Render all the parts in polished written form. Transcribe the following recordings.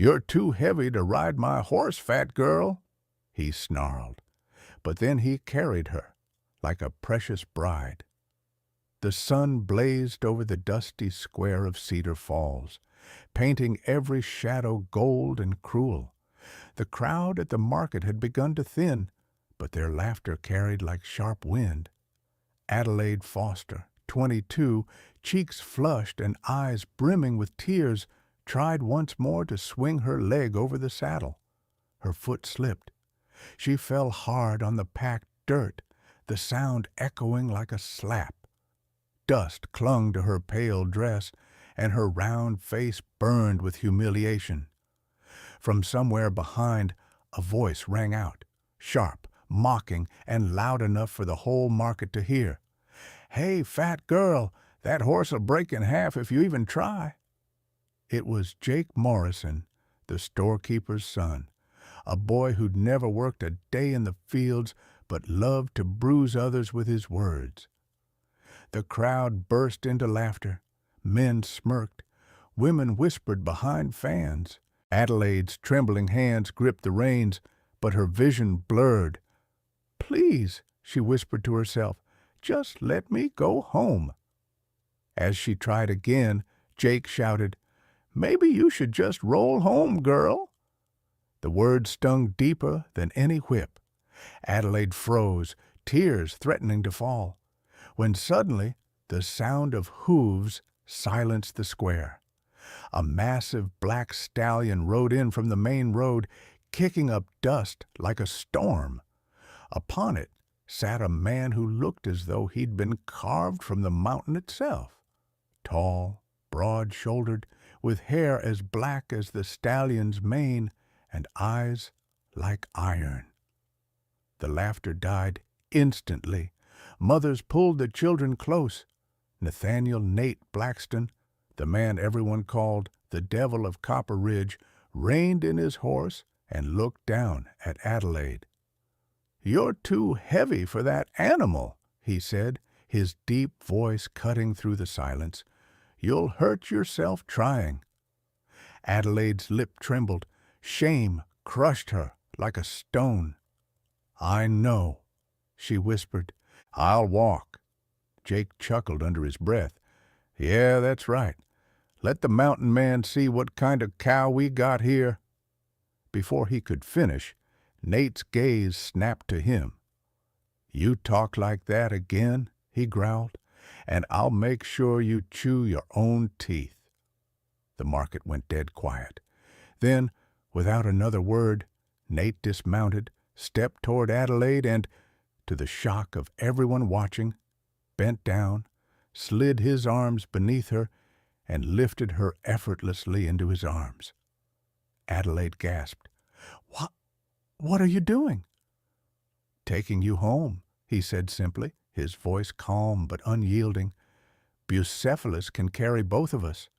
"You're too heavy to ride my horse, fat girl," he snarled. But then he carried her like a precious bride. The sun blazed over the dusty square of Cedar Falls, painting every shadow gold and cruel. The crowd at the market had begun to thin, but their laughter carried like sharp wind. Adelaide Foster, 22, cheeks flushed and eyes brimming with tears, tried once more to swing her leg over the saddle. Her foot slipped. She fell hard on the packed dirt, the sound echoing like a slap. Dust clung to her pale dress, and her round face burned with humiliation. From somewhere behind, a voice rang out, sharp, mocking, and loud enough for the whole market to hear. "Hey, fat girl, that horse'll break in half if you even try." It was Jake Morrison, the storekeeper's son, a boy who'd never worked a day in the fields but loved to bruise others with his words. The crowd burst into laughter. Men smirked. Women whispered behind fans. Adelaide's trembling hands gripped the reins, but her vision blurred. "Please," she whispered to herself, "just let me go home." As she tried again, Jake shouted, "Maybe you should just roll home, girl." The words stung deeper than any whip. Adelaide froze, tears threatening to fall, when suddenly the sound of hooves silenced the square. A massive black stallion rode in from the main road, kicking up dust like a storm. Upon it sat a man who looked as though he'd been carved from the mountain itself. Tall, broad-shouldered, with hair as black as the stallion's mane and eyes like iron. The laughter died instantly. Mothers pulled their children close. Nathaniel Nate Blackston, the man everyone called the Devil of Copper Ridge, reined in his horse and looked down at Adelaide. "You're too heavy for that animal," he said, his deep voice cutting through the silence. "You'll hurt yourself trying." Adelaide's lip trembled. Shame crushed her like a stone. "I know," she whispered. "I'll walk." Jake chuckled under his breath. "Yeah, that's right. Let the mountain man see what kind of cow we got here." Before he could finish, Nate's gaze snapped to him. "You talk like that again," he growled, "and I'll make sure you chew your own teeth." The market went dead quiet. Then, without another word, Nate dismounted, stepped toward Adelaide, and, to the shock of everyone watching, bent down, slid his arms beneath her, and lifted her effortlessly into his arms. Adelaide gasped. What are you doing?" "Taking you home," he said simply, his voice calm but unyielding. "Bucephalus can carry both of us."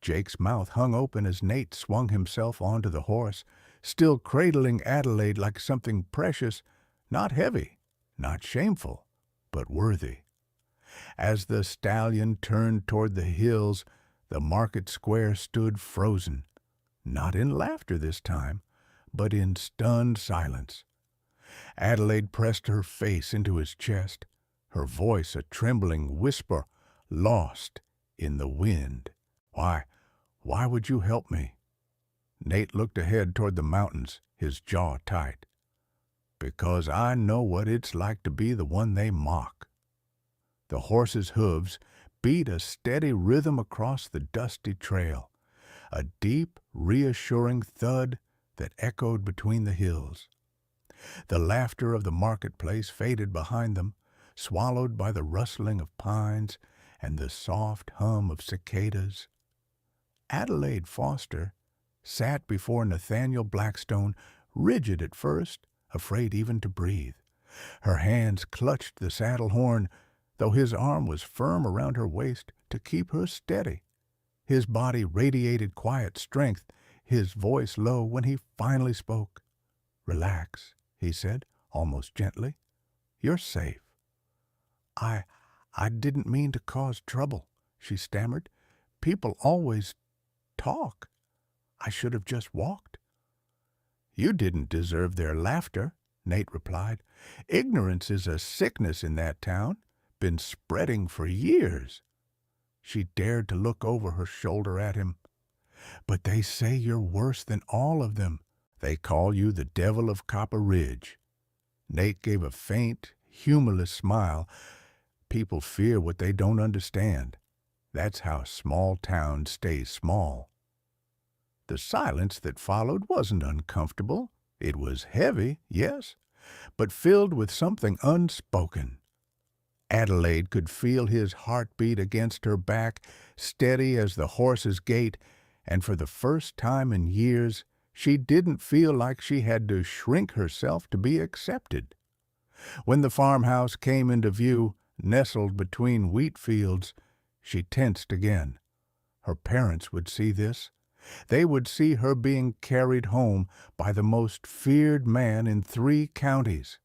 Jake's mouth hung open as Nate swung himself onto the horse, still cradling Adelaide like something precious, not heavy, not shameful, but worthy. As the stallion turned toward the hills, the market square stood frozen, not in laughter this time, but in stunned silence. Adelaide pressed her face into his chest, her voice a trembling whisper, lost in the wind. Why would you help me?" Nate looked ahead toward the mountains, his jaw tight. "Because I know what it's like to be the one they mock." The horse's hooves beat a steady rhythm across the dusty trail, a deep, reassuring thud that echoed between the hills. The laughter of the marketplace faded behind them, swallowed by the rustling of pines and the soft hum of cicadas. Adelaide Foster sat before Nathaniel Blackstone, rigid at first, afraid even to breathe. Her hands clutched the saddle horn, though his arm was firm around her waist to keep her steady. His body radiated quiet strength, his voice low when he finally spoke. "Relax," he said, almost gently. "You're safe." I didn't mean to cause trouble," she stammered. "People always talk. I should have just walked." "You didn't deserve their laughter," Nate replied. "Ignorance is a sickness in that town, been spreading for years." She dared to look over her shoulder at him. "But they say you're worse than all of them. They call you the Devil of Copper Ridge." Nate gave a faint, humorless smile. People fear what they don't understand. That's how small towns stay small. The silence that followed wasn't uncomfortable. It was heavy, yes, but filled with something unspoken. Adelaide could feel his heartbeat against her back, steady as the horse's gait, and for the first time in years, she didn't feel like she had to shrink herself to be accepted. When the farmhouse came into view, nestled between wheat fields, she tensed again. Her parents would see this. They would see her being carried home by the most feared man in 3 counties.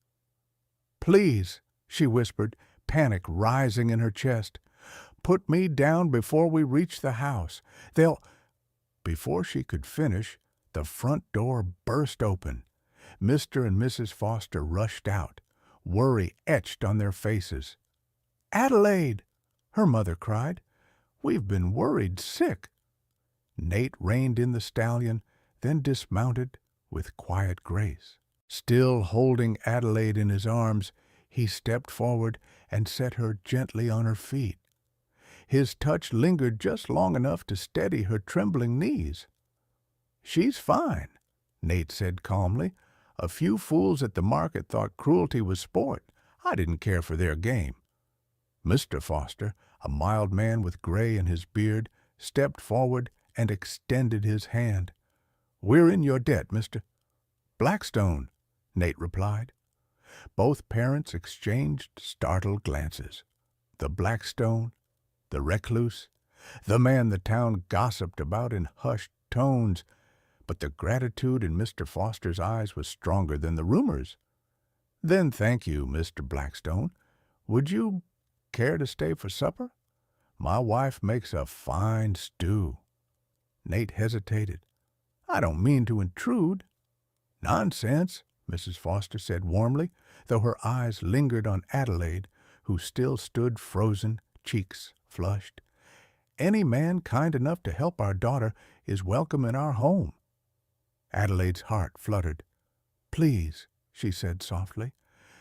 "Please," she whispered, panic rising in her chest, "put me down before we reach the house. They'll—" Before she could finish, the front door burst open. Mr. and Mrs. Foster rushed out, worry etched on their faces. "Adelaide!" her mother cried. "We've been worried sick." Nate reined in the stallion, then dismounted with quiet grace. Still holding Adelaide in his arms, he stepped forward and set her gently on her feet. His touch lingered just long enough to steady her trembling knees. "She's fine," Nate said calmly. "A few fools at the market thought cruelty was sport. I didn't care for their game." Mr. Foster, a mild man with gray in his beard, stepped forward and extended his hand. "We're in your debt, Mr. Blackstone," Nate replied. Both parents exchanged startled glances. The Blackstone, the recluse, the man the town gossiped about in hushed tones, but the gratitude in Mr. Foster's eyes was stronger than the rumors. "Then thank you, Mr. Blackstone. Would you care to stay for supper? My wife makes a fine stew." Nate hesitated. "I don't mean to intrude." "Nonsense," Mrs. Foster said warmly, though her eyes lingered on Adelaide, who still stood frozen, cheeks flushed. "Any man kind enough to help our daughter is welcome in our home." Adelaide's heart fluttered. "Please," she said softly,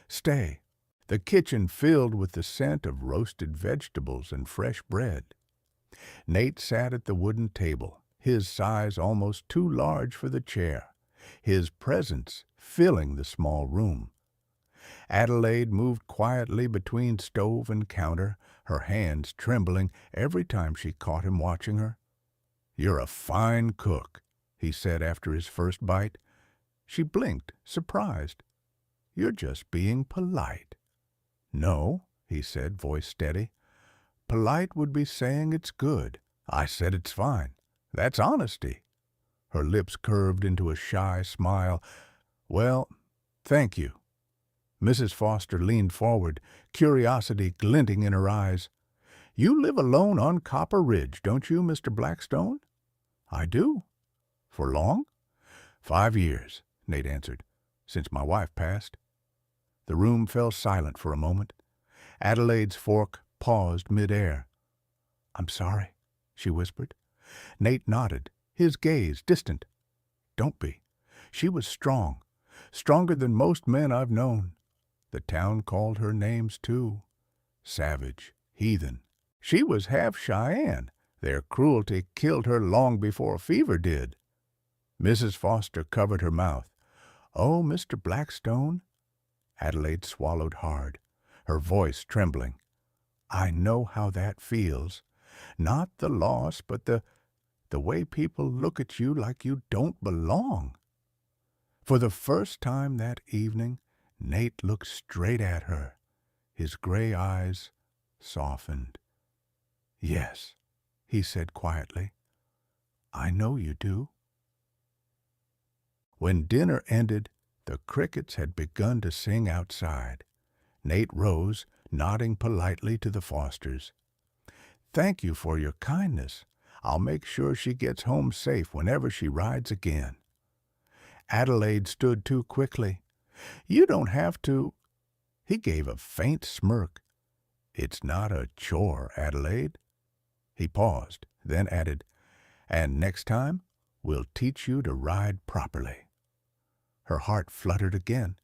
"stay." The kitchen filled with the scent of roasted vegetables and fresh bread. Nate sat at the wooden table, his size almost too large for the chair, his presence filling the small room. Adelaide moved quietly between stove and counter, her hands trembling every time she caught him watching her. "You're a fine cook," he said after his first bite. She blinked, surprised. "You're just being polite." "No," he said, voice steady. "Polite would be saying it's good. I said it's fine. That's honesty." Her lips curved into a shy smile. "Well, thank you." Mrs. Foster leaned forward, curiosity glinting in her eyes. "You live alone on Copper Ridge, don't you, Mr. Blackstone?" "I do." "For long?" 5 years, Nate answered, "since my wife passed." The room fell silent for a moment. Adelaide's fork paused mid-air. "I'm sorry," she whispered. Nate nodded, his gaze distant. "Don't be." She was strong, stronger than most men I've known. The town called her names, too. Savage, heathen. She was half Cheyenne. Their cruelty killed her long before fever did. Mrs. Foster covered her mouth. "Oh, Mr. Blackstone." Adelaide swallowed hard, her voice trembling. "I know how that feels. Not the loss, but the way people look at you like you don't belong." For the first time that evening, Nate looked straight at her. His gray eyes softened. "Yes," he said quietly, "I know you do." When dinner ended, the crickets had begun to sing outside. Nate rose, nodding politely to the Fosters. "Thank you for your kindness. I'll make sure she gets home safe whenever she rides again." Adelaide stood too quickly. "You don't have to—" He gave a faint smirk. "It's not a chore, Adelaide." He paused, then added, "And next time, we'll teach you to ride properly." Her heart fluttered again,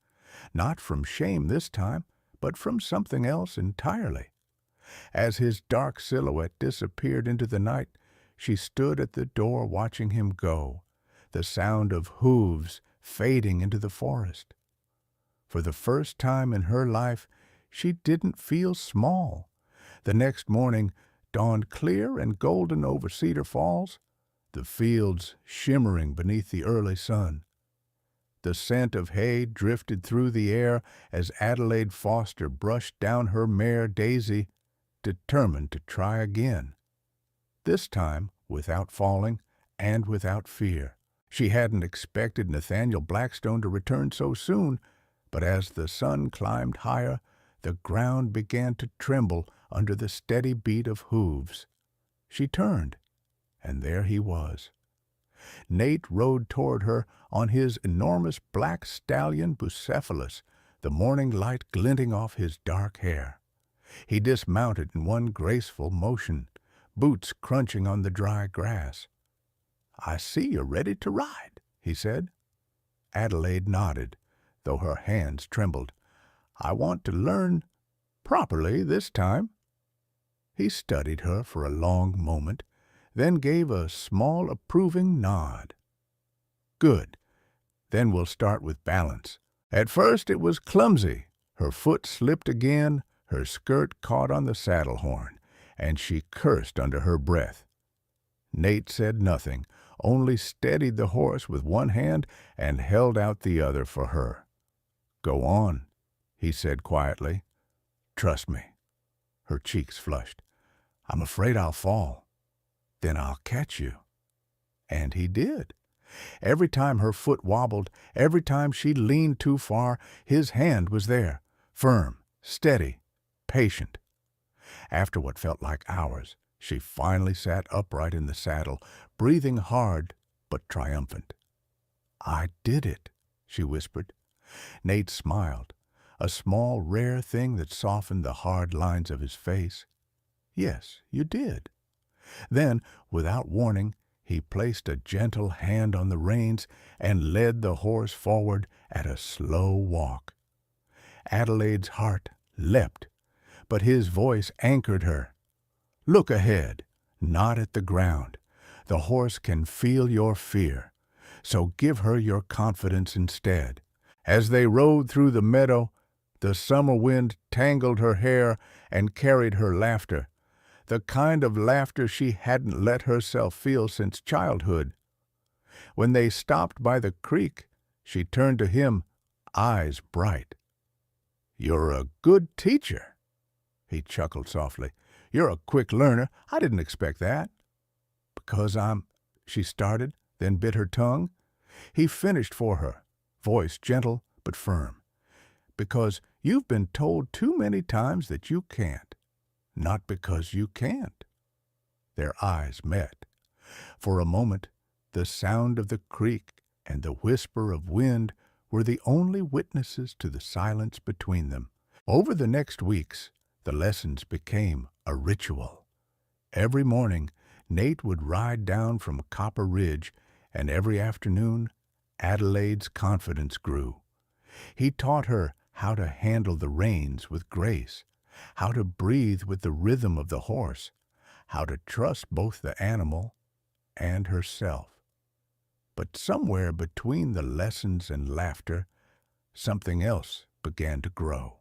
not from shame this time, but from something else entirely. As his dark silhouette disappeared into the night, she stood at the door watching him go, the sound of hooves fading into the forest. For the first time in her life, she didn't feel small. The next morning dawned clear and golden over Cedar Falls, the fields shimmering beneath the early sun. The scent of hay drifted through the air as Adelaide Foster brushed down her mare Daisy, determined to try again. This time without falling and without fear. She hadn't expected Nathaniel Blackstone to return so soon, but as the sun climbed higher, the ground began to tremble under the steady beat of hooves. She turned, and there he was. Nate rode toward her on his enormous black stallion Bucephalus, the morning light glinting off his dark hair. He dismounted in one graceful motion, boots crunching on the dry grass. "I see you're ready to ride," he said. Adelaide nodded, though her hands trembled. "I want to learn properly this time." He studied her for a long moment, then gave a small approving nod. "Good. Then we'll start with balance." At first it was clumsy. Her foot slipped again, her skirt caught on the saddle horn, and she cursed under her breath. Nate said nothing, only steadied the horse with one hand and held out the other for her. "Go on," he said quietly. "Trust me." Her cheeks flushed. "I'm afraid I'll fall." "Then I'll catch you." And he did. Every time her foot wobbled, every time she leaned too far, his hand was there, firm, steady, patient. After what felt like hours, she finally sat upright in the saddle, breathing hard but triumphant. "I did it," she whispered. Nate smiled, a small, rare thing that softened the hard lines of his face. "Yes, you did." Then, without warning, he placed a gentle hand on the reins and led the horse forward at a slow walk. Adelaide's heart leapt, but his voice anchored her. "Look ahead, not at the ground. The horse can feel your fear, so give her your confidence instead." As they rode through the meadow, the summer wind tangled her hair and carried her laughter, the kind of laughter she hadn't let herself feel since childhood. When they stopped by the creek, she turned to him, eyes bright. "You're a good teacher." He chuckled softly. "You're a quick learner. I didn't expect that." "Because she started, then bit her tongue. He finished for her, voice gentle but firm. "Because you've been told too many times that you can't. Not because you can't." Their eyes met. For a moment, the sound of the creek and the whisper of wind were the only witnesses to the silence between them. Over the next weeks, the lessons became a ritual. Every morning, Nate would ride down from Copper Ridge, and every afternoon, Adelaide's confidence grew. He taught her how to handle the reins with grace, how to breathe with the rhythm of the horse, how to trust both the animal and herself. But somewhere between the lessons and laughter, something else began to grow.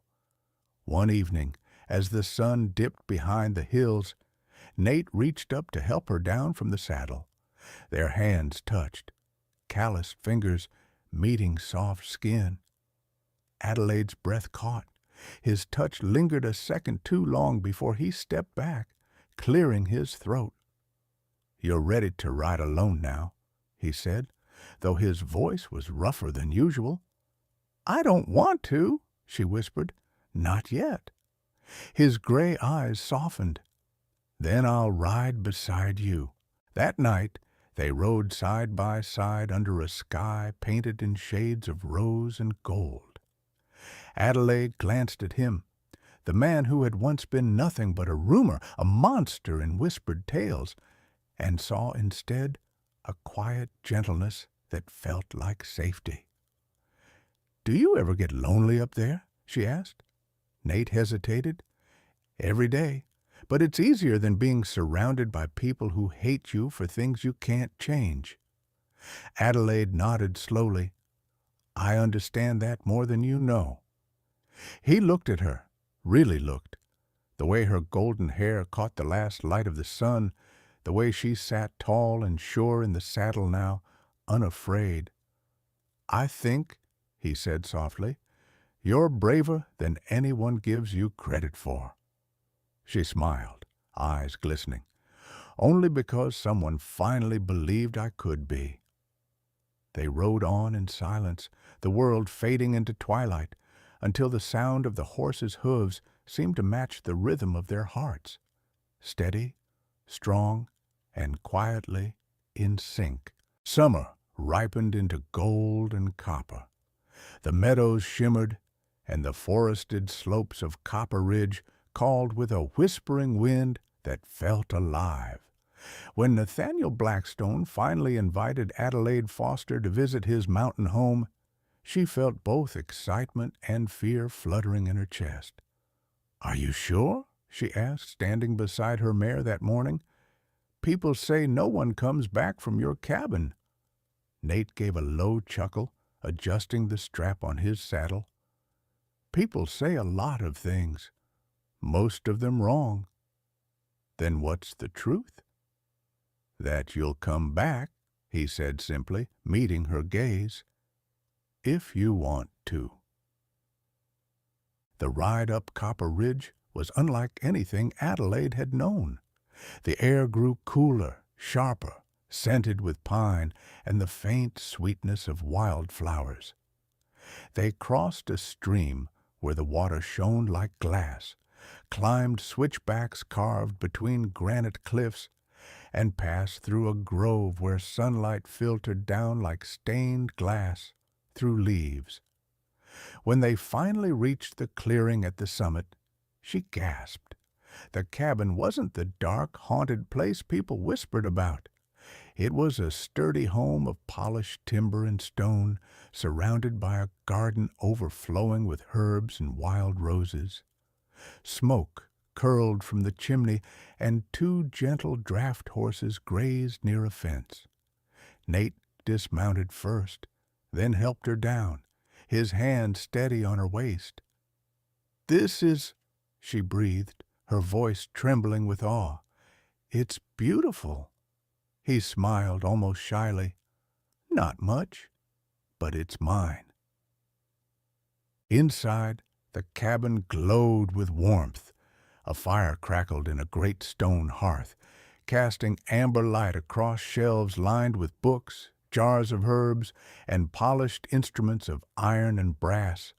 One evening, as the sun dipped behind the hills, Nate reached up to help her down from the saddle. Their hands touched, calloused fingers meeting soft skin. Adelaide's breath caught. His touch lingered a second too long before he stepped back, clearing his throat. "You're ready to ride alone now," he said, though his voice was rougher than usual. "I don't want to," she whispered. "Not yet." His gray eyes softened. "Then I'll ride beside you." That night they rode side by side under a sky painted in shades of rose and gold. Adelaide glanced at him, the man who had once been nothing but a rumor, a monster in whispered tales, and saw instead a quiet gentleness that felt like safety. "Do you ever get lonely up there?" she asked. Nate hesitated. "Every day. But it's easier than being surrounded by people who hate you for things you can't change." Adelaide nodded slowly. "I understand that more than you know." He looked at her, really looked. The way her golden hair caught the last light of the sun, the way she sat tall and sure in the saddle now, unafraid. "I think," he said softly, "you're braver than anyone gives you credit for." She smiled, eyes glistening. "Only because someone finally believed I could be." They rode on in silence, the world fading into twilight, until the sound of the horses' hooves seemed to match the rhythm of their hearts, steady, strong, and quietly in sync. Summer ripened into gold and copper. The meadows shimmered, and the forested slopes of Copper Ridge called with a whispering wind that felt alive. When Nathaniel Blackstone finally invited Adelaide Foster to visit his mountain home, she felt both excitement and fear fluttering in her chest. "Are you sure?" she asked, standing beside her mare that morning. "People say no one comes back from your cabin." Nate gave a low chuckle, adjusting the strap on his saddle. "People say a lot of things, most of them wrong." "Then what's the truth?" "That you'll come back," he said simply, meeting her gaze, "if you want to." The ride up Copper Ridge was unlike anything Adelaide had known. The air grew cooler, sharper, scented with pine and the faint sweetness of wildflowers. They crossed a stream where the water shone like glass, climbed switchbacks carved between granite cliffs, and passed through a grove where sunlight filtered down like stained glass through leaves. When they finally reached the clearing at the summit, she gasped. The cabin wasn't the dark, haunted place people whispered about. It was a sturdy home of polished timber and stone, surrounded by a garden overflowing with herbs and wild roses. Smoke curled from the chimney, and two gentle draft horses grazed near a fence. Nate dismounted first, then helped her down, his hand steady on her waist. "This is," she breathed, her voice trembling with awe. "It's beautiful." He smiled almost shyly. "Not much, but it's mine." Inside, the cabin glowed with warmth. A fire crackled in a great stone hearth, casting amber light across shelves lined with books, jars of herbs, and polished instruments of iron and brass.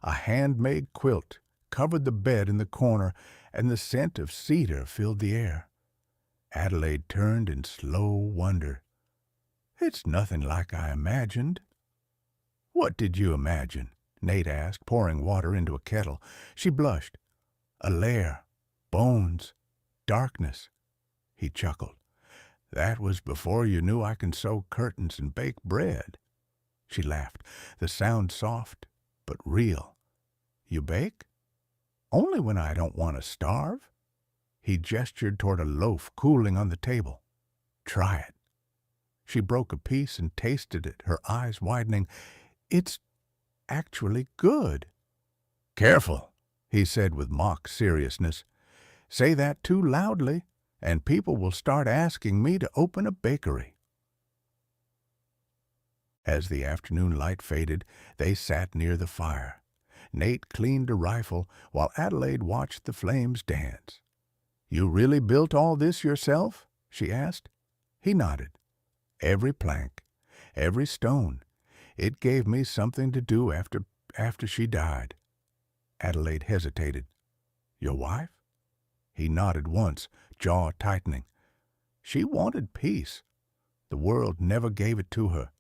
A handmade quilt covered the bed in the corner, and the scent of cedar filled the air. Adelaide turned in slow wonder. "It's nothing like I imagined." "What did you imagine?" Nate asked, pouring water into a kettle. She blushed. "A lair, bones, darkness." He chuckled. "That was before you knew I can sew curtains and bake bread." She laughed, the sound soft but real. "You bake?" "Only when I don't want to starve." He gestured toward a loaf cooling on the table. "Try it." She broke a piece and tasted it, her eyes widening. "It's actually good." "Careful," he said with mock seriousness. "Say that too loudly, and people will start asking me to open a bakery." As the afternoon light faded, they sat near the fire. Nate cleaned a rifle while Adelaide watched the flames dance. "You really built all this yourself?" she asked. He nodded. "Every plank, every stone. It gave me something to do after she died." Adelaide hesitated. "Your wife?" He nodded once, jaw tightening. She wanted peace. The world never gave it to her.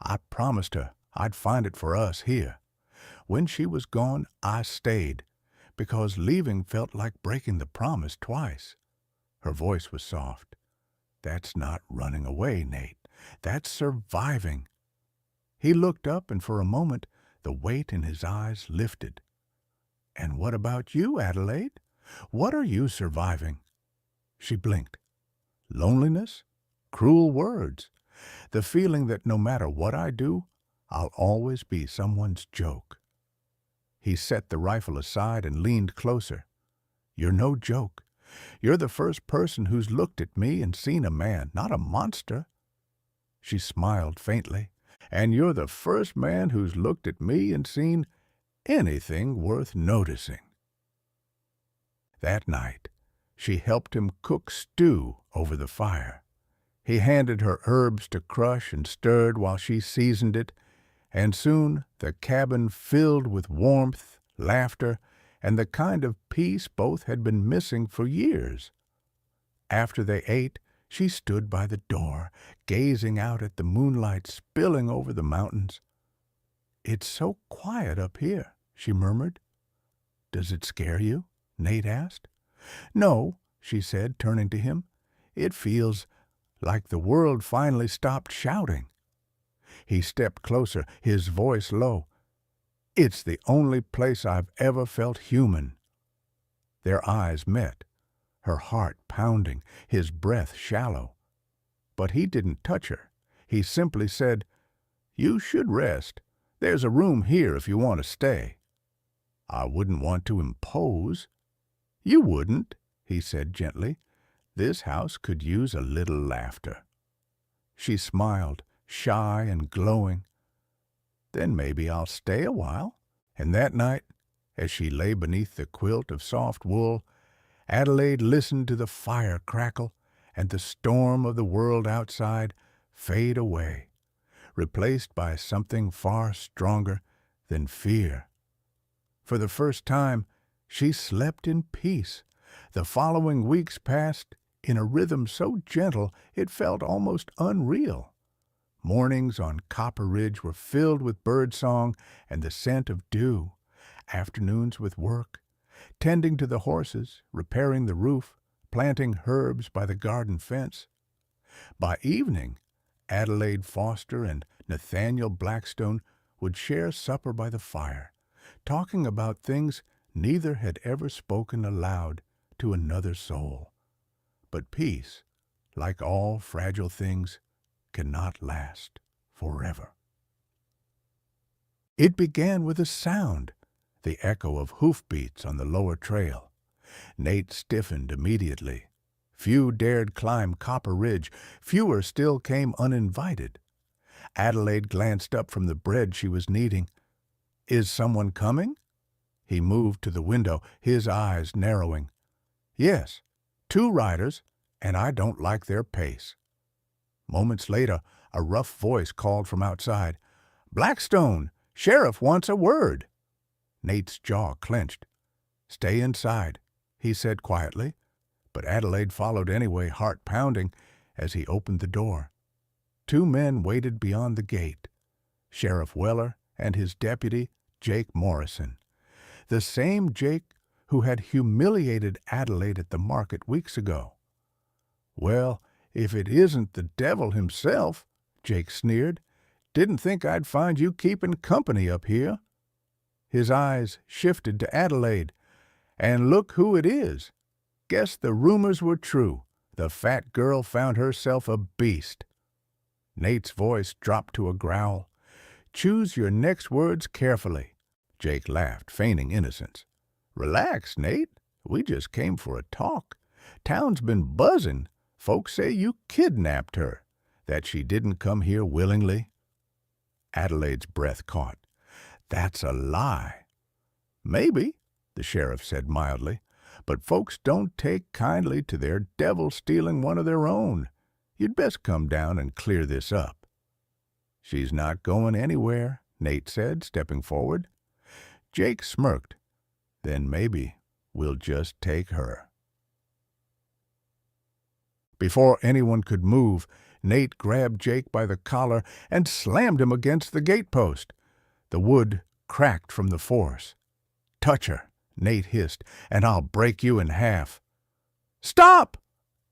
I promised her I'd find it for us here. When she was gone, I stayed, because leaving felt like breaking the promise twice. Her voice was soft. That's not running away, Nate. That's surviving. He looked up, and for a moment the weight in his eyes lifted. And what about you, Adelaide? What are you surviving? She blinked. Loneliness? Cruel words. The feeling that no matter what I do, I'll always be someone's joke. He set the rifle aside and leaned closer. You're no joke. You're the first person who's looked at me and seen a man, not a monster. She smiled faintly. And you're the first man who's looked at me and seen anything worth noticing. That night, she helped him cook stew over the fire. He handed her herbs to crush and stirred while she seasoned it, and soon the cabin filled with warmth, laughter, and the kind of peace both had been missing for years. After they ate, she stood by the door, gazing out at the moonlight spilling over the mountains. It's so quiet up here, she murmured. Does it scare you? Nate asked. No, she said, turning to him. It feels like the world finally stopped shouting. He stepped closer, his voice low. It's the only place I've ever felt human. Their eyes met, her heart pounding, his breath shallow. But he didn't touch her. He simply said, You should rest. There's a room here if you want to stay. I wouldn't want to impose. You wouldn't, he said gently. This house could use a little laughter. She smiled, shy and glowing. Then maybe I'll stay a while. And that night, as she lay beneath the quilt of soft wool, Adelaide listened to the fire crackle and the storm of the world outside fade away, replaced by something far stronger than fear. For the first time, she slept in peace. The following weeks passed in a rhythm so gentle it felt almost unreal. Mornings on Copper Ridge were filled with birdsong and the scent of dew. Afternoons with work, tending to the horses, repairing the roof, planting herbs by the garden fence. By evening, Adelaide Foster and Nathaniel Blackstone would share supper by the fire, talking about things neither had ever spoken aloud to another soul. But peace, like all fragile things, cannot last forever. It began with a sound, the echo of hoofbeats on the lower trail. Nate stiffened immediately. Few dared climb Copper Ridge. Fewer still came uninvited. Adelaide glanced up from the bread she was kneading. Is someone coming? He moved to the window, his eyes narrowing. Yes, 2 riders, and I don't like their pace. Moments later, a rough voice called from outside. Blackstone, Sheriff wants a word. Nate's jaw clenched. Stay inside, he said quietly, but Adelaide followed anyway, heart pounding, as he opened the door. 2 men waited beyond the gate, Sheriff Weller and his deputy, Jake Morrison. The same Jake who had humiliated Adelaide at the market weeks ago. Well, if it isn't the devil himself, Jake sneered. Didn't think I'd find you keeping company up here. His eyes shifted to Adelaide. And look who it is. Guess the rumors were true. The fat girl found herself a beast. Nate's voice dropped to a growl. Choose your next words carefully. Jake laughed, feigning innocence. Relax, Nate. We just came for a talk. Town's been buzzing. Folks say you kidnapped her, that she didn't come here willingly. Adelaide's breath caught. That's a lie. Maybe, the sheriff said mildly, but folks don't take kindly to their devil stealing one of their own. You'd best come down and clear this up. She's not going anywhere, Nate said, stepping forward. Jake smirked. Then maybe we'll just take her. Before anyone could move, Nate grabbed Jake by the collar and slammed him against the gatepost. The wood cracked from the force. "Touch her," Nate hissed, "and I'll break you in half." "Stop!"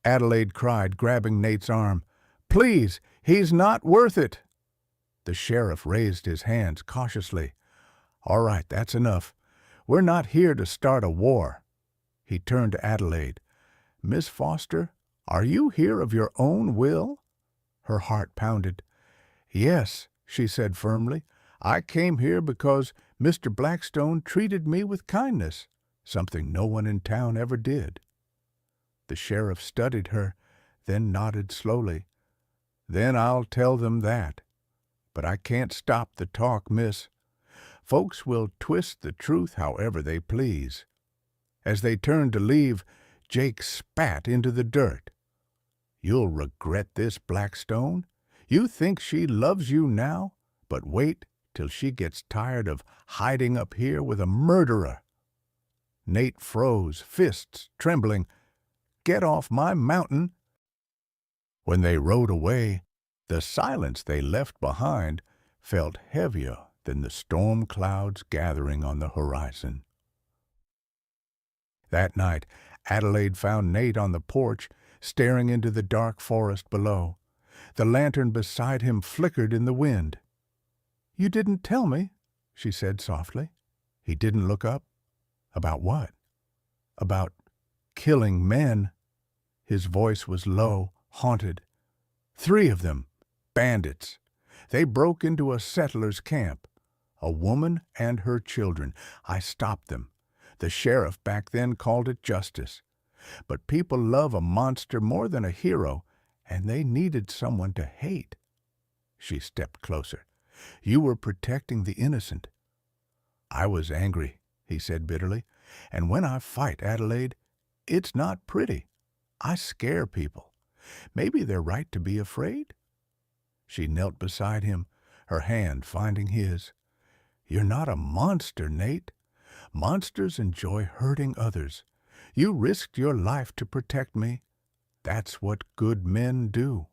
Adelaide cried, grabbing Nate's arm. "Please, he's not worth it." The sheriff raised his hands cautiously. "All right, that's enough. We're not here to start a war." He turned to Adelaide. "Miss Foster, are you here of your own will?" Her heart pounded. "Yes," she said firmly. "I came here because Mr. Blackstone treated me with kindness, something no one in town ever did." The sheriff studied her, then nodded slowly. "Then I'll tell them that. But I can't stop the talk, miss. Folks will twist the truth however they please." As they turned to leave, Jake spat into the dirt. "You'll regret this, Blackstone. You think she loves you now, but wait till she gets tired of hiding up here with a murderer." Nate froze, fists trembling. "Get off my mountain." When they rode away, the silence they left behind felt heavier than the storm clouds gathering on the horizon. That night, Adelaide found Nate on the porch, staring into the dark forest below. The lantern beside him flickered in the wind. "You didn't tell me," she said softly. He didn't look up. "About what?" "About killing men." His voice was low, haunted. "3 of them, bandits. They broke into a settler's camp. A woman and her children. I stopped them. The sheriff back then called it justice. But people love a monster more than a hero, and they needed someone to hate." She stepped closer. "You were protecting the innocent." "I was angry," he said bitterly. "And when I fight, Adelaide, it's not pretty. I scare people. Maybe they're right to be afraid." She knelt beside him, her hand finding his. "You're not a monster, Nate. Monsters enjoy hurting others. You risked your life to protect me. That's what good men do."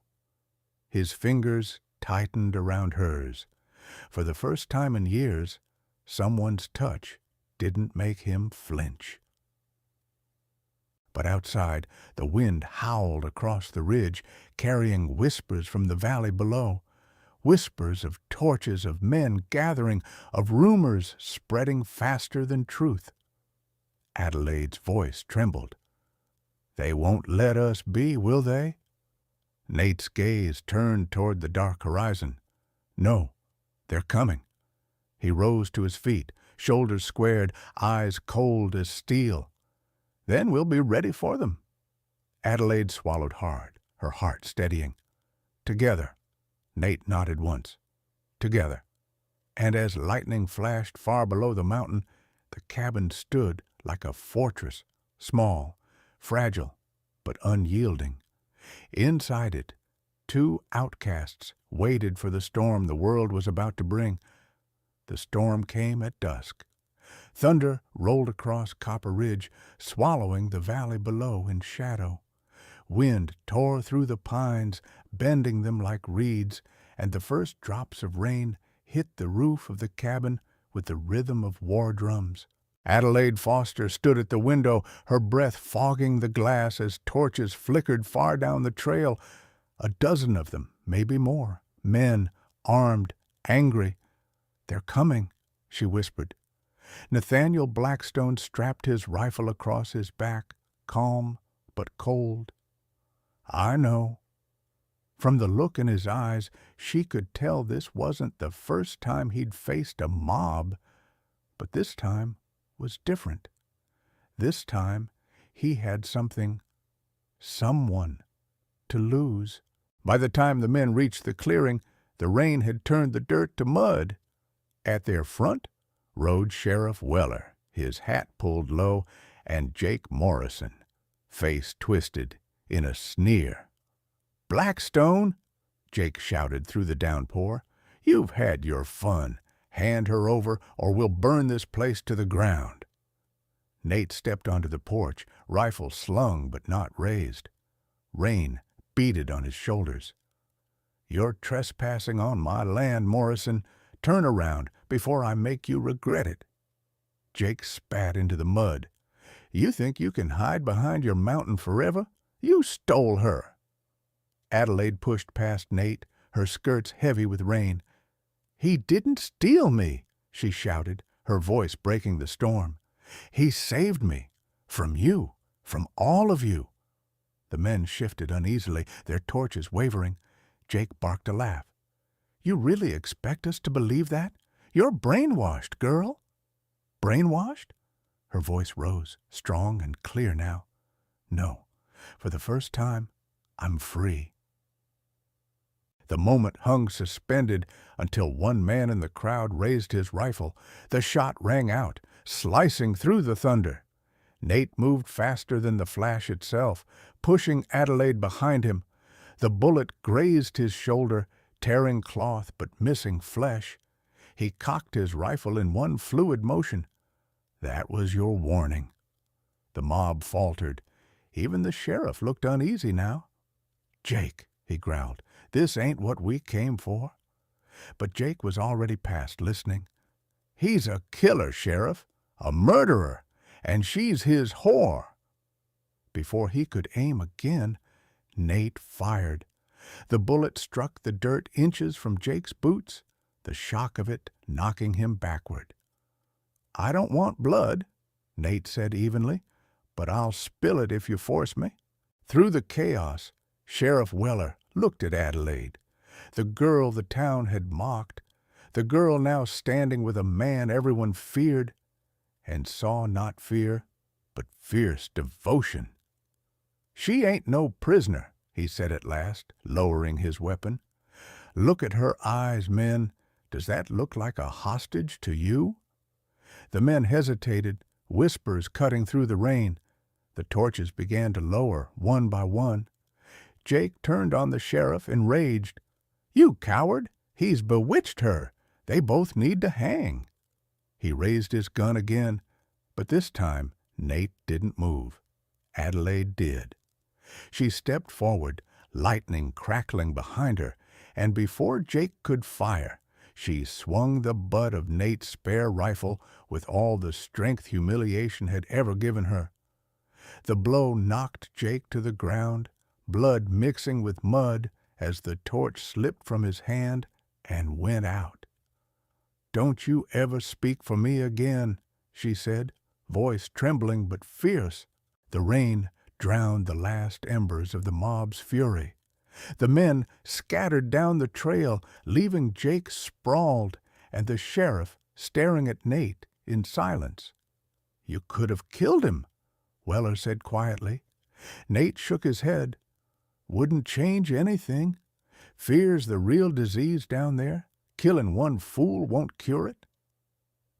His fingers tightened around hers. For the first time in years, someone's touch didn't make him flinch. But outside, the wind howled across the ridge, carrying whispers from the valley below. Whispers of torches, of men gathering, of rumors spreading faster than truth. Adelaide's voice trembled. "They won't let us be, will they?" Nate's gaze turned toward the dark horizon. "No, they're coming." He rose to his feet, shoulders squared, eyes cold as steel. "Then we'll be ready for them." Adelaide swallowed hard, her heart steadying. "Together." Nate nodded once. "Together." And as lightning flashed far below the mountain, the cabin stood like a fortress, small, fragile, but unyielding. Inside it, 2 outcasts waited for the storm the world was about to bring. The storm came at dusk. Thunder rolled across Copper Ridge, swallowing the valley below in shadow. Wind tore through the pines, bending them like reeds, and the first drops of rain hit the roof of the cabin with the rhythm of war drums. Adelaide Foster stood at the window, her breath fogging the glass as torches flickered far down the trail. A dozen of them, maybe more, men, armed, angry. "They're coming," she whispered. Nathaniel Blackstone strapped his rifle across his back, calm but cold. "I know." From the look in his eyes, she could tell this wasn't the first time he'd faced a mob, but this time was different. This time he had someone to lose. By the time the men reached the clearing, the rain had turned the dirt to mud. At their front rode Sheriff Weller, his hat pulled low, and Jake Morrison, face twisted in a sneer. "Blackstone!" Jake shouted through the downpour. "You've had your fun. Hand her over, or we'll burn this place to the ground." Nate stepped onto the porch, rifle slung but not raised. Rain beaded on his shoulders. "You're trespassing on my land, Morrison. Turn around before I make you regret it." Jake spat into the mud. "You think you can hide behind your mountain forever? You stole her." Adelaide pushed past Nate, her skirts heavy with rain. "He didn't steal me," she shouted, her voice breaking the storm. "He saved me. From you. From all of you." The men shifted uneasily, their torches wavering. Jake barked a laugh. "You really expect us to believe that? You're brainwashed, girl." "Brainwashed?" Her voice rose, strong and clear now. "No, for the first time, I'm free." The moment hung suspended until one man in the crowd raised his rifle. The shot rang out, slicing through the thunder. Nate moved faster than the flash itself, pushing Adelaide behind him. The bullet grazed his shoulder, tearing cloth but missing flesh. He cocked his rifle in one fluid motion. "That was your warning." The mob faltered. Even the sheriff looked uneasy now. "Jake," he growled, "this ain't what we came for." But Jake was already past listening. "He's a killer, Sheriff, a murderer, and she's his whore." Before he could aim again, Nate fired. The bullet struck the dirt inches from Jake's boots, the shock of it knocking him backward. "I don't want blood," Nate said evenly, "but I'll spill it if you force me." Through the chaos, Sheriff Weller looked at Adelaide, the girl the town had mocked, the girl now standing with a man everyone feared, and saw not fear, but fierce devotion. "She ain't no prisoner," he said at last, lowering his weapon. "Look at her eyes, men. Does that look like a hostage to you?" The men hesitated, whispers cutting through the rain. The torches began to lower, one by one. Jake turned on the sheriff, enraged. "You coward! He's bewitched her. They both need to hang." He raised his gun again, but this time Nate didn't move. Adelaide did. She stepped forward, lightning crackling behind her, and before Jake could fire, she swung the butt of Nate's spare rifle with all the strength humiliation had ever given her. The blow knocked Jake to the ground, blood mixing with mud as the torch slipped from his hand and went out. "Don't you ever speak for me again," she said, voice trembling but fierce. The rain drowned the last embers of the mob's fury. The men scattered down the trail, leaving Jake sprawled and the sheriff staring at Nate in silence. "You could have killed him," Weller said quietly. Nate shook his head. "Wouldn't change anything. Fear's the real disease down there. Killing one fool won't cure it."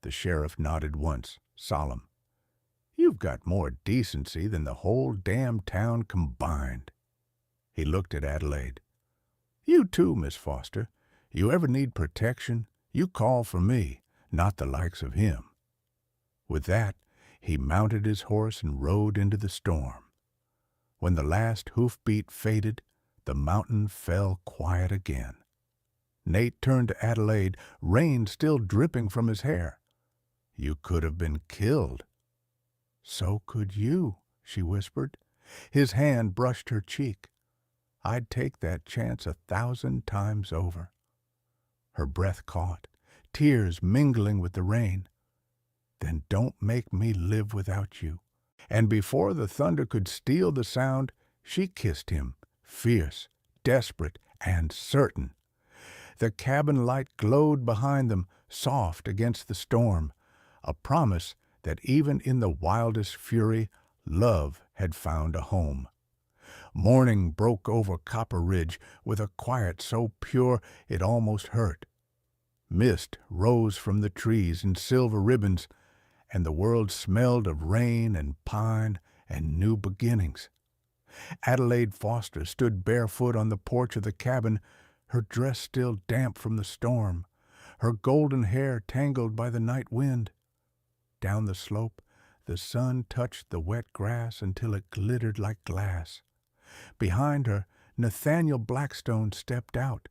The sheriff nodded once, solemn. "You've got more decency than the whole damn town combined." He looked at Adelaide. "You too, Miss Foster. You ever need protection, you call for me, not the likes of him." With that, he mounted his horse and rode into the storm. When the last hoofbeat faded, the mountain fell quiet again. Nate turned to Adelaide, rain still dripping from his hair. "You could have been killed." "So could you," she whispered. His hand brushed her cheek. "I'd take that chance 1,000 times over." Her breath caught, tears mingling with the rain. "Then don't make me live without you." And before the thunder could steal the sound, she kissed him, fierce, desperate, and certain. The cabin light glowed behind them, soft against the storm, a promise that even in the wildest fury, love had found a home. Morning broke over Copper Ridge with a quiet so pure it almost hurt. Mist rose from the trees in silver ribbons, and the world smelled of rain and pine and new beginnings. Adelaide Foster stood barefoot on the porch of the cabin, her dress still damp from the storm, her golden hair tangled by the night wind. Down the slope, the sun touched the wet grass until it glittered like glass. Behind her, Nathaniel Blackstone stepped out,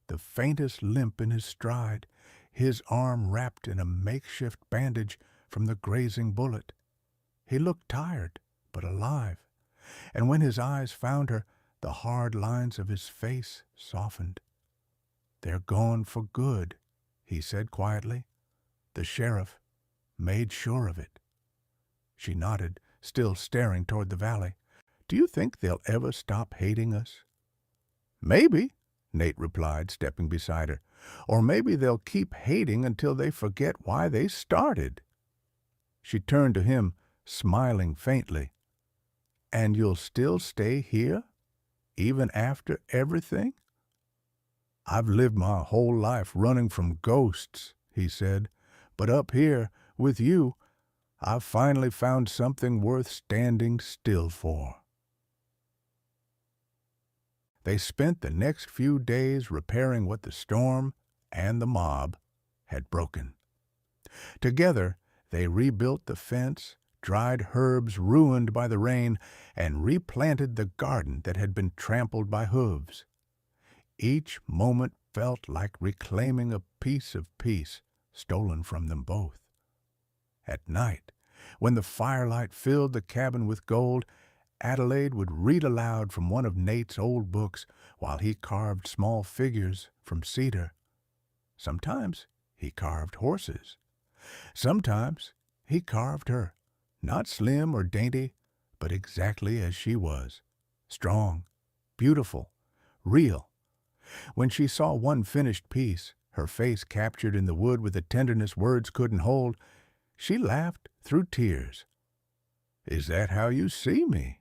the faintest limp in his stride, his arm wrapped in a makeshift bandage from the grazing bullet. He looked tired, but alive, and when his eyes found her, the hard lines of his face softened. "They're gone for good," he said quietly. "The sheriff made sure of it." She nodded, still staring toward the valley. "Do you think they'll ever stop hating us?" "Maybe," Nate replied, stepping beside her. "Or maybe they'll keep hating until they forget why they started." She turned to him, smiling faintly. "And you'll still stay here, even after everything?" "I've lived my whole life running from ghosts," he said, "but up here, with you, I've finally found something worth standing still for." They spent the next few days repairing what the storm and the mob had broken. Together, they rebuilt the fence, dried herbs ruined by the rain, and replanted the garden that had been trampled by hooves. Each moment felt like reclaiming a piece of peace stolen from them both. At night, when the firelight filled the cabin with gold, Adelaide would read aloud from one of Nate's old books while he carved small figures from cedar. Sometimes he carved horses. Sometimes he carved her, not slim or dainty, but exactly as she was, strong, beautiful, real. When she saw one finished piece, her face captured in the wood with a tenderness words couldn't hold, she laughed through tears. "Is that how you see me?"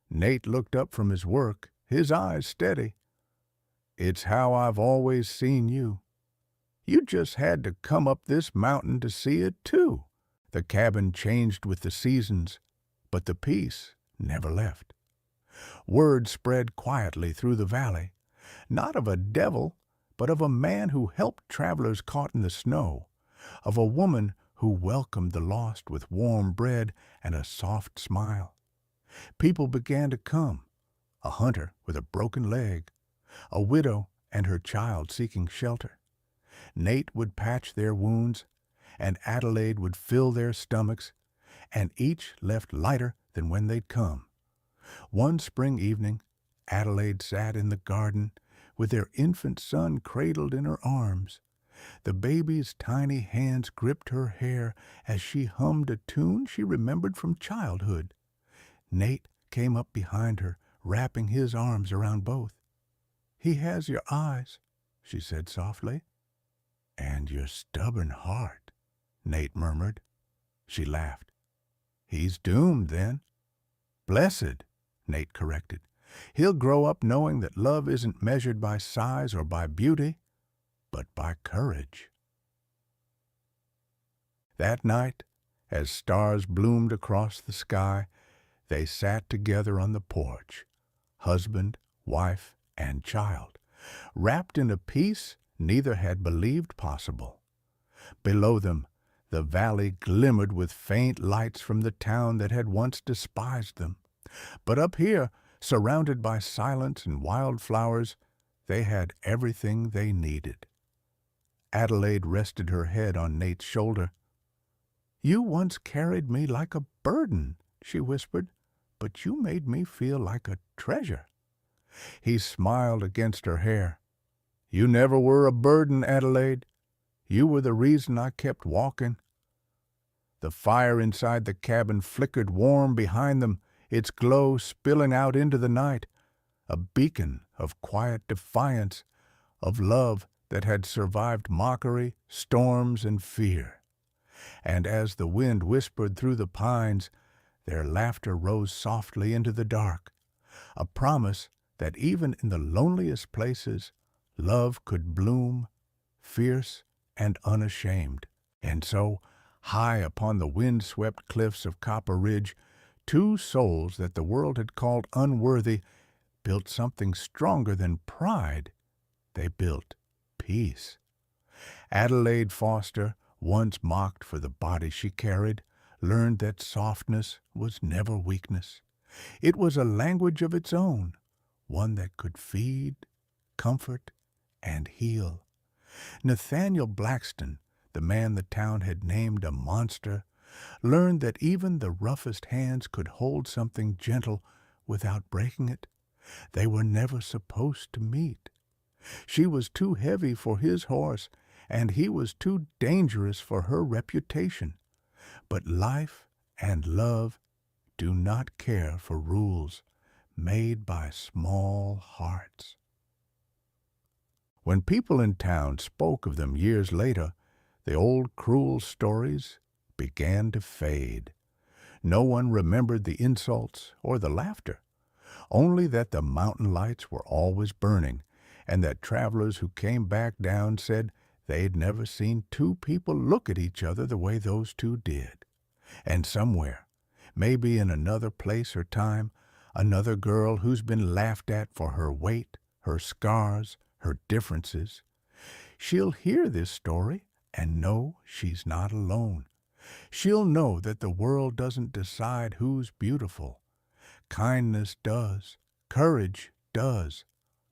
Nate looked up from his work, his eyes steady. "It's how I've always seen you. You just had to come up this mountain to see it, too." The cabin changed with the seasons, but the peace never left. Word spread quietly through the valley, not of a devil, but of a man who helped travelers caught in the snow, of a woman who welcomed the lost with warm bread and a soft smile. People began to come, a hunter with a broken leg, a widow and her child seeking shelter. Nate would patch their wounds, and Adelaide would fill their stomachs, and each left lighter than when they'd come. One spring evening, Adelaide sat in the garden with their infant son cradled in her arms. The baby's tiny hands gripped her hair as she hummed a tune she remembered from childhood. Nate came up behind her, wrapping his arms around both. "He has your eyes," she said softly. "And your stubborn heart," Nate murmured. She laughed. "He's doomed, then." "Blessed," Nate corrected. "He'll grow up knowing that love isn't measured by size or by beauty, but by courage." That night, as stars bloomed across the sky, they sat together on the porch, husband, wife, and child, wrapped in a peace neither had believed possible. Below them, the valley glimmered with faint lights from the town that had once despised them. But up here, surrounded by silence and wildflowers, they had everything they needed. Adelaide rested her head on Nate's shoulder. "You once carried me like a burden," she whispered, "but you made me feel like a treasure." He smiled against her hair. "You never were a burden, Adelaide. You were the reason I kept walking." The fire inside the cabin flickered warm behind them, its glow spilling out into the night, a beacon of quiet defiance, of love that had survived mockery, storms, and fear. And as the wind whispered through the pines, their laughter rose softly into the dark, a promise that even in the loneliest places, love could bloom, fierce and unashamed. And so, high upon the wind-swept cliffs of Copper Ridge, two souls that the world had called unworthy built something stronger than pride. They built peace. Adelaide Foster, once mocked for the body she carried, learned that softness was never weakness. It was a language of its own, one that could feed, comfort, and heal. Nathaniel Blackston, the man the town had named a monster, learned that even the roughest hands could hold something gentle without breaking it. They were never supposed to meet. She was too heavy for his horse, and he was too dangerous for her reputation. But life and love do not care for rules made by small hearts. When people in town spoke of them years later, the old cruel stories began to fade. No one remembered the insults or the laughter, only that the mountain lights were always burning, and that travelers who came back down said they'd never seen two people look at each other the way those two did. And somewhere, maybe in another place or time, another girl who's been laughed at for her weight, her scars, her differences, she'll hear this story and know she's not alone. She'll know that the world doesn't decide who's beautiful. Kindness does, courage does,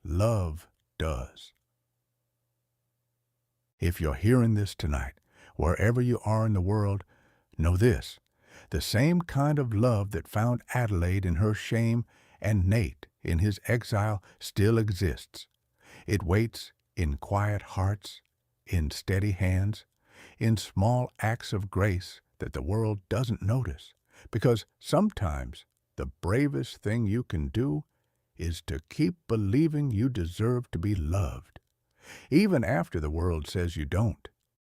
love does. If you're hearing this tonight, wherever you are in the world, know this: the same kind of love that found Adelaide in her shame and Nate in his exile still exists. It waits in quiet hearts, in steady hands, in small acts of grace that the world doesn't notice, because sometimes the bravest thing you can do is to keep believing you deserve to be loved, even after the world says you don't.